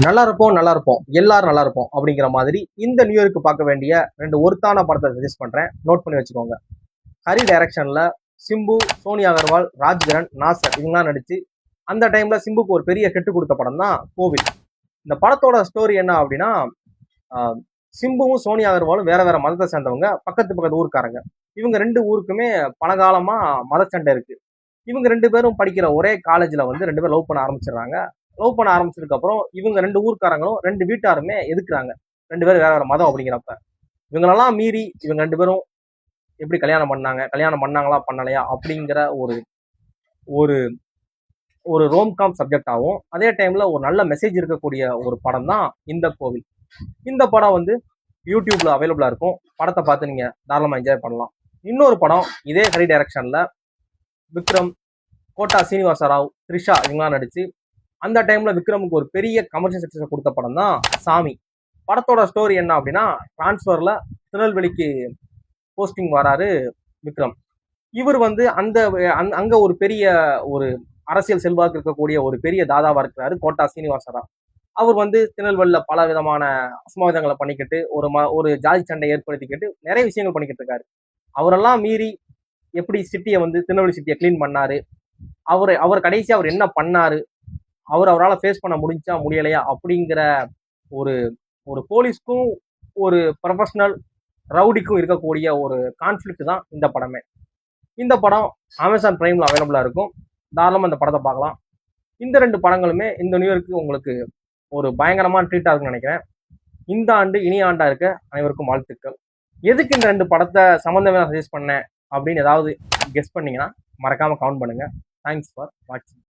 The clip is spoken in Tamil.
நல்லா இருப்போம் எல்லாரும் நல்லா இருப்போம் அப்படிங்கிற மாதிரி இந்த நியூ இயருக்கு பார்க்க வேண்டிய ரெண்டு ஒருத்தான படத்தை சஜஸ்ட் பண்றேன். நோட் பண்ணி வச்சுக்கோங்க. ஹரி டைரக்ஷன்ல சிம்பு, சோனியா அகர்வால், ராஜ்கிரண், நாசர் இவங்கலாம் நடிச்சு அந்த டைம்ல சிம்புக்கு ஒரு பெரிய கெட்டு கொடுத்த படம் தான் கோவில். இந்த படத்தோட ஸ்டோரி என்ன அப்படின்னா, சிம்புவும் சோனியா அகர்வாலும் வேற வேற மதத்தை சேர்ந்தவங்க, பக்கத்து ஊருக்காரங்க. இவங்க ரெண்டு ஊருக்குமே பலகாலமா மதச்சண்டை இருக்கு. இவங்க ரெண்டு பேரும் படிக்கிற ஒரே காலேஜ்ல வந்து ரெண்டு பேரும் லவ் பண்ண ஆரம்பிச்சிடுறாங்க. லவ் பண்ண ஆரம்பிச்சதுக்கு அப்புறம் இவங்க ரெண்டு ஊர்க்காரங்களும் ரெண்டு வீட்டாருமே எதுக்குறாங்க. ரெண்டு பேரும் வேற வேற மதம் அப்படிங்கிறப்ப இவங்களெல்லாம் மீறி இவங்க ரெண்டு பேரும் எப்படி கல்யாணம் பண்ணாங்க, கல்யாணம் பண்ணாங்களா பண்ணலையா அப்படிங்கிற ஒரு ஒரு ஒரு ரோம்காம் சப்ஜெக்டாகவும் அதே டைம்ல ஒரு நல்ல மெசேஜ் இருக்கக்கூடிய ஒரு படம் தான் இந்த கோவில். இந்த படம் வந்து யூடியூப்ல அவைலபிளா இருக்கும். படத்தை பார்த்து நீங்க தாராளமா என்ஜாய் பண்ணலாம். இன்னொரு படம் இதே ஹரி டைரக்ஷன்ல விக்ரம், கோட்டா சீனிவாச ராவ், த்ரிஷா இவங்களாம் நடிச்சு அந்த டைம்ல விக்ரமுக்கு ஒரு பெரிய கமர்ஷியல் சக்சஸ் கொடுத்த படம் தான் சாமி. படத்தோட ஸ்டோரி என்ன அப்படின்னா, டிரான்ஸ்ஃபர்ல திருநெல்வேலிக்கு போஸ்டிங் வராரு விக்ரம். இவர் வந்து அங்க ஒரு பெரிய ஒரு அரசியல் செல்வாக்கு இருக்கக்கூடிய ஒரு பெரிய தாதாவா இருக்கிறாரு கோட்டா சீனிவாசரா. அவர் வந்து திருநெல்வேலியில பல விதமான அசம்பாவிதங்களை பண்ணிக்கிட்டு ஒரு ஜாதி சண்டை ஏற்படுத்திக்கிட்டு நிறைய விஷயங்கள் பண்ணிக்கிட்டு இருக்காரு. அவரெல்லாம் மீறி எப்படி சிட்டியை வந்து திருநெல்வேலி சிட்டியை கிளீன் பண்ணாரு, அவர் கடைசி அவர் என்ன பண்ணாரு, அவரால் ஃபேஸ் பண்ண முடிஞ்சா முடியலையா அப்படிங்கிற ஒரு ஒரு போலீஸ்க்கும் ஒரு ப்ரொஃபஷனல் ரவுடிக்கும் இருக்கக்கூடிய ஒரு கான்ஃப்ளிக்ட் தான் இந்த படமே. இந்த படம் அமேசான் பிரைம்ல அவைலபிளா இருக்கும். தாராளமாக இந்த படத்தை பார்க்கலாம். இந்த ரெண்டு படங்களுமே இந்த நியூ இயருக்கு உங்களுக்கு ஒரு பயங்கரமான ட்ரீட்டா இருக்குன்னு நினைக்கிறேன். இந்த ஆண்டு இனிய ஆண்டா இருக்க அனைவருக்கும் வாழ்த்துக்கள். எதுக்கு இந்த ரெண்டு படத்தை சம்மந்தமே நான் சஜஸ்ட் பண்ணேன் அப்படின்னு ஏதாவது கெஸ் பண்ணீங்கன்னா மறக்காம கவுண்ட் பண்ணுங்க. தேங்க்ஸ் ஃபார் வாட்சிங்.